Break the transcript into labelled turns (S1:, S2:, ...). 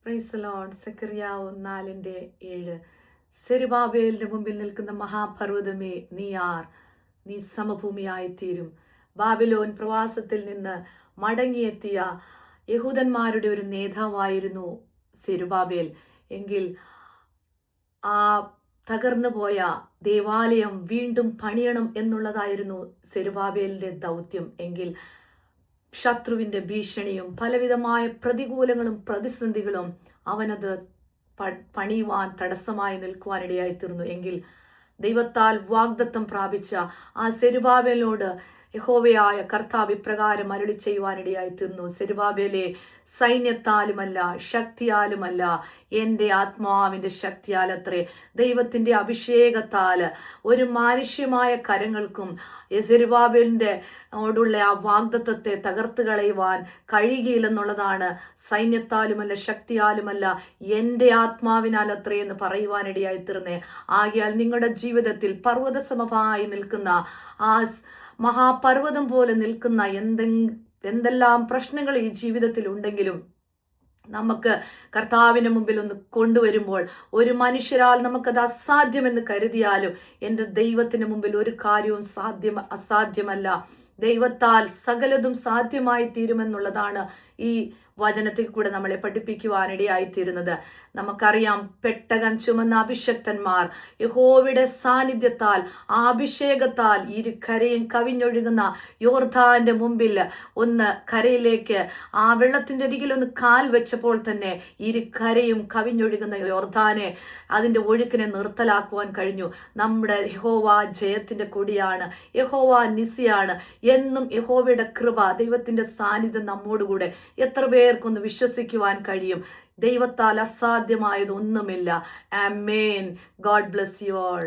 S1: Praise Lord. സെക്കറിയാവ് 4:7. സെരുബാബേലിന്റെ മുമ്പിൽ നിൽക്കുന്ന മഹാപർവ്വതമേ, നീ ആർ? നീ സമഭൂമിയായിത്തീരും. ബാബിലോൻ പ്രവാസത്തിൽ നിന്ന് മടങ്ങിയെത്തിയ യഹൂദന്മാരുടെ ഒരു നേതാവായിരുന്നു സെരുബാബേൽ. എങ്കിൽ ആ തകർന്നു പോയ ദേവാലയം വീണ്ടും പണിയണം എന്നുള്ളതായിരുന്നു സെരുബാബേലിന്റെ ദൗത്യം. എങ്കിൽ ശത്രുവിൻ്റെ ഭീഷണിയും പലവിധമായ പ്രതികൂലങ്ങളും പ്രതിസന്ധികളും അവനത് പണിയുവാൻ തടസ്സമായി നിൽക്കുവാനിടയായി തീർന്നു. എങ്കിൽ ദൈവത്താൽ വാഗ്ദത്തം പ്രാപിച്ച ആ സെരുബാബേലിനോട് യഹോവയായ കർത്താവ് ഇപ്രകാരം അരുളി ചെയ്യുവാനിടയായി തീർന്നു: സെരുബാബേലെ, സൈന്യത്താലുമല്ല ശക്തിയാലുമല്ല, എൻ്റെ ആത്മാവിൻ്റെ ശക്തിയാലത്രേ. ദൈവത്തിൻ്റെ അഭിഷേകത്താൽ ഒരു മാനുഷ്യമായ കരങ്ങൾക്കും സെരുബാബേലിൻ്റെ ഓടുള്ള ആ വാഗ്ദത്തത്തെ തകർത്ത് കളയുവാൻ കഴിയുകയില്ലെന്നുള്ളതാണ്. സൈന്യത്താലുമല്ല ശക്തിയാലുമല്ല, എൻ്റെ ആത്മാവിനാൽ അത്രേ എന്ന് പറയുവാനിടയായി തീർന്നേ. ആകയാൽ നിങ്ങളുടെ ജീവിതത്തിൽ പർവ്വതസമമായി നിൽക്കുന്ന ആ മഹാപർവ്വതം പോലെ നിൽക്കുന്ന എന്തെല്ലാം പ്രശ്നങ്ങൾ ഈ ജീവിതത്തിൽ ഉണ്ടെങ്കിലും നമുക്ക് കർത്താവിന് മുമ്പിൽ ഒന്ന് കൊണ്ടുവരുമ്പോൾ, ഒരു മനുഷ്യരാൽ നമുക്കത് അസാധ്യമെന്ന് കരുതിയാലും എൻ്റെ ദൈവത്തിന് മുമ്പിൽ ഒരു കാര്യവും അസാധ്യമല്ല. ദൈവത്താൽ സകലതും സാധ്യമായി തീരുമെന്നുള്ളതാണ് ഈ വചനത്തിൽ കൂടെ നമ്മളെ പഠിപ്പിക്കുവാനിടയായിത്തീരുന്നത്. നമുക്കറിയാം, പെട്ടകം ചുമന്ന അഭിഷക്തന്മാർ യഹോവയുടെ സാന്നിധ്യത്താൽ, ആ അഭിഷേകത്താൽ കരയും കവിഞ്ഞൊഴുകുന്ന യോർദാന്റെ മുമ്പിൽ ഒന്ന് കരയിലേക്ക് ആ വെള്ളത്തിൻ്റെ അരികിൽ ഒന്ന് കാൽ വെച്ചപ്പോൾ തന്നെ കരയും കവിഞ്ഞൊഴുകുന്ന യോർദാനെ, അതിൻ്റെ ഒഴുക്കിനെ നിർത്തലാക്കുവാൻ കഴിഞ്ഞു. നമ്മുടെ യഹോവ ജയത്തിൻ്റെ കൊടിയാണ്, യഹോവ നിസിയാണ്. എന്നും യഹോവയുടെ കൃപ, ദൈവത്തിൻ്റെ സാന്നിധ്യം നമ്മോടുകൂടെ. എത്ര പേർക്കൊന്ന് വിശ്വസിക്കുവാൻ കഴിയും? ദൈവത്താൽ അസാധ്യമായതൊന്നുമില്ല. ആമേൻ. God bless you all.